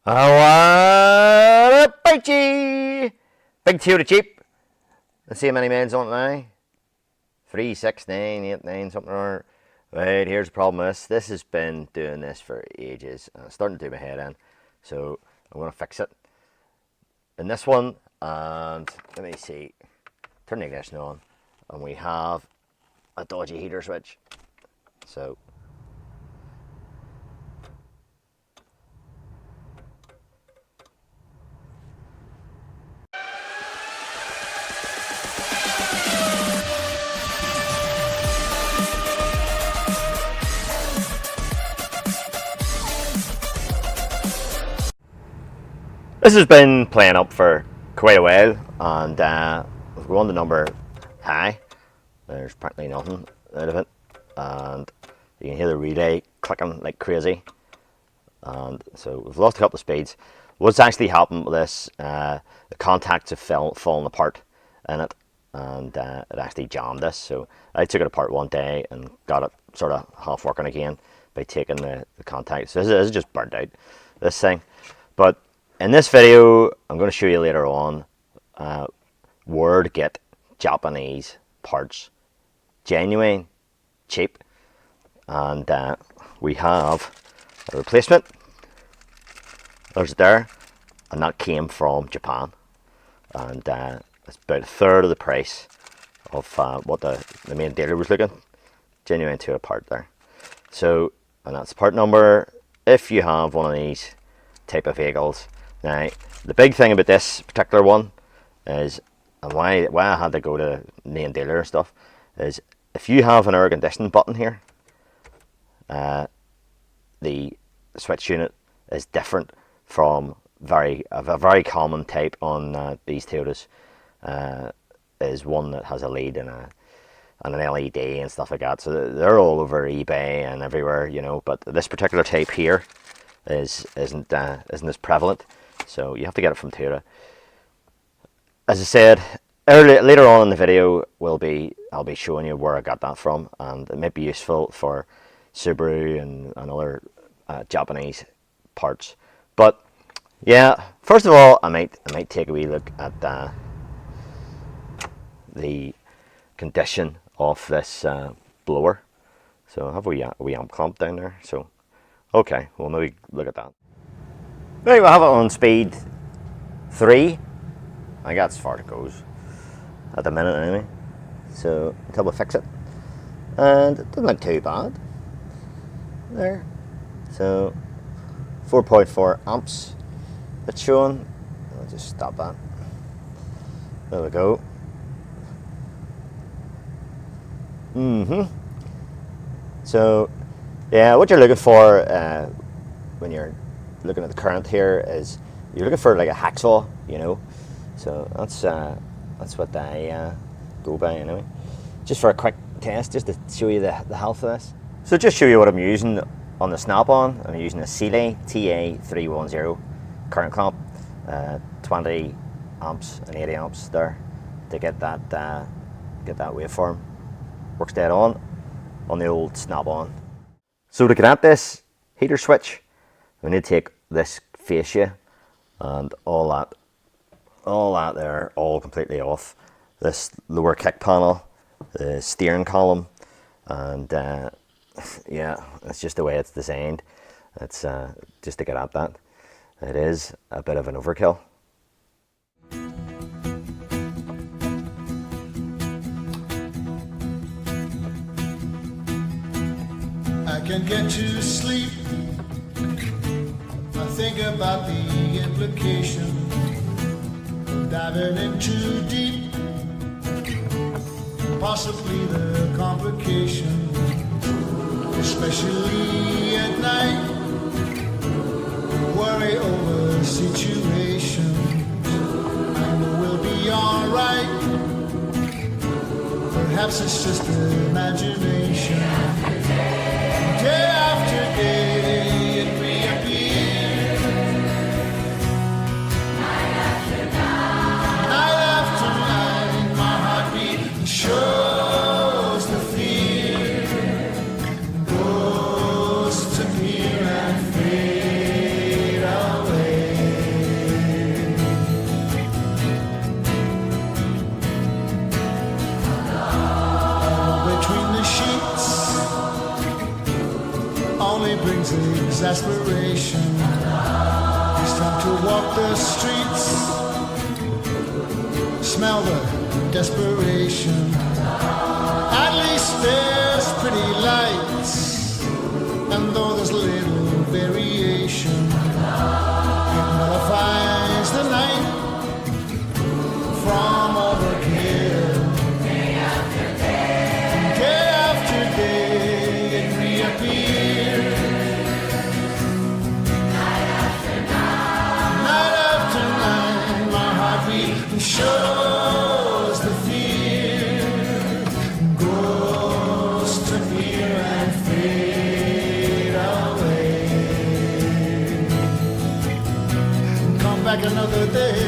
I want to bite ye! Big two to cheap. Let's see how many miles on it now. 3, 6, 9, 8, 9, something or right. Here's the problem with this. This has been doing this for ages. And it's starting to do my head in. So I'm going to fix it in this one. And let me see. Turn the ignition on. And we have a dodgy heater switch. So this has been playing up for quite a while, and we've gone to number high. There's practically nothing out of it, and you can hear the relay clicking like crazy. And so we've lost a couple of speeds. What's actually happened with this, the contacts have fallen apart in it, and it actually jammed this. So I took it apart one day and got it sort of half working again by taking the contacts. So this is just burnt out, this thing. But in this video, I'm going to show you later on where to get Japanese parts, genuine, cheap, and we have a replacement. There's it there, and that came from Japan, and it's about a third of the price of what the main dealer was looking. Genuine to a part there. So, and that's the part number. If you have one of these type of vehicles. Now, the big thing about this particular one is, and why I had to go to main dealer and stuff, is if you have an air conditioning button here, the switch unit is different from a very common type on these Toyotas. Is one that has a lead and an LED and stuff like that. So they're all over eBay and everywhere, you know. But this particular type here isn't as prevalent. So you have to get it from Toyota. As I said later on in the video, I'll be showing you where I got that from, and it might be useful for Subaru and other Japanese parts. But yeah, first of all, I might take a wee look at the condition of this blower. So I have a wee amp clamp down there. So okay, we'll maybe look at that. Right, we'll have it on speed 3. I think that's as far as it goes at the minute anyway. So until we fix it, and it doesn't look too bad there. So 4.4 amps it's showing. I'll just stop that. There we go. So yeah, what you're looking for when you're looking at the current here is you're looking for like a hacksaw, you know. So that's what I go by anyway. Just for a quick test, just to show you the health of this. So just show you what I'm using on the snap-on. I'm using a Sealy TA310 current clamp, 20 amps and 80 amps there to get that waveform. Works dead on the old snap-on. So to get at this heater switch, we need to take this fascia and all that there, all completely off. This lower kick panel, the steering column, and yeah, it's just the way it's designed. It's just to get at that. It is a bit of an overkill. I can get to sleep. I think about the implication of diving in too deep, possibly the complication, especially at night. Worry over situations. I know we'll be alright. Perhaps it's just imagination. Day after day it reappears. Night after night, my heartbeat shows the fear. Ghosts appear and fade away. his aspiration. It's time to walk the streets, smell the desperation. At least there's pretty lights, and though there's little variation, it nullifies the night from overkill. Day after day, it reappears. Night after night, my heartbeat shows the fear. Goes to appear and fade away. Come back another day.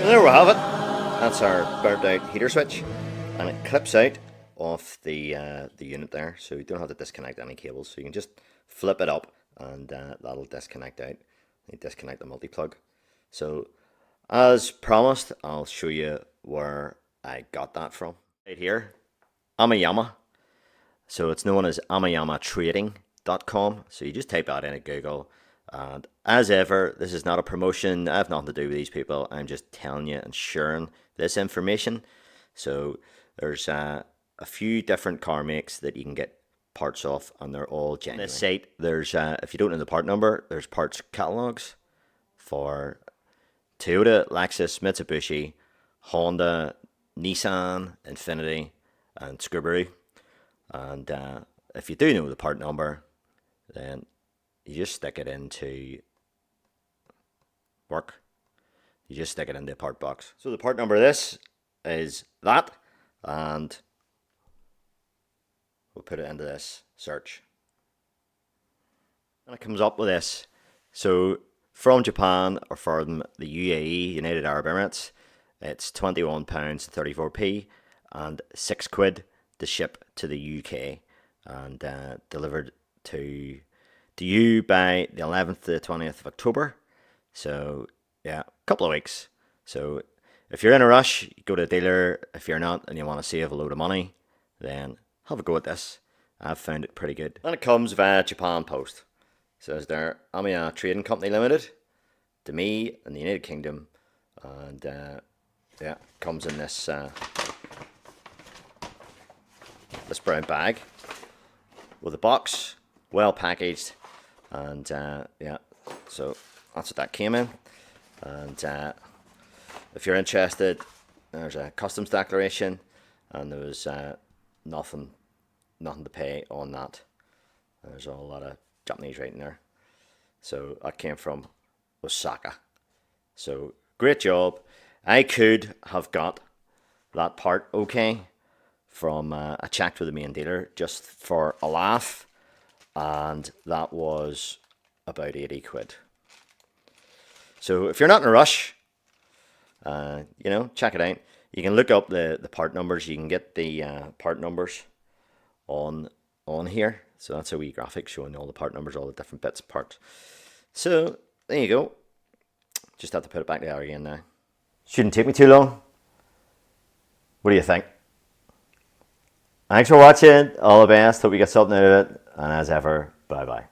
There we have it. That's our burnt out heater switch, and it clips out off the unit there, so you don't have to disconnect any cables. So you can just flip it up, and that'll disconnect out. You disconnect the multi-plug. So as promised, I'll show you where I got that from. Right here, Amayama. So it's known as AmayamaTrading.com. So you just type that in at Google. And as ever, this is not a promotion. I have nothing to do with these people. I'm just telling you and sharing this information. So there's a few different car makes that you can get parts off, and they're all genuine. On this site, there's if you don't know the part number, there's parts catalogs for Toyota, Lexus, Mitsubishi, Honda, Nissan, Infiniti, and Subaru. And if you do know the part number, then you just stick it into work. You just stick it in the part box. So the part number of this is that, and we'll put it into this search. And it comes up with this. So from Japan, or from the UAE, United Arab Emirates, it's £21.34, and £6 to ship to the UK, and delivered to you by the 11th to the 20th of October. So yeah, a couple of weeks. So if you're in a rush, go to a dealer. If you're not and you want to save a load of money, then have a go at this. I've found it pretty good. And it comes via Japan Post. So is there Amiya Trading Company Limited to me in the United Kingdom, and yeah, comes in this this brown bag with a box, well packaged. And yeah, so that's what that came in. And if you're interested, there's a customs declaration, and there was nothing to pay on that. There's a lot of Japanese writing there. So that came from Osaka. So great job. I could have got that part okay from I checked with the main dealer just for a laugh, and that was about 80 quid. So if you're not in a rush, check it out. You can look up the part numbers. You can get the part numbers on here. So that's a wee graphic showing all the part numbers, all the different bits and parts. So there you go. Just have to put it back there again now. Shouldn't take me too long. What do you think? Thanks for watching. All the best. Hope you get something out of it. And as ever, bye bye.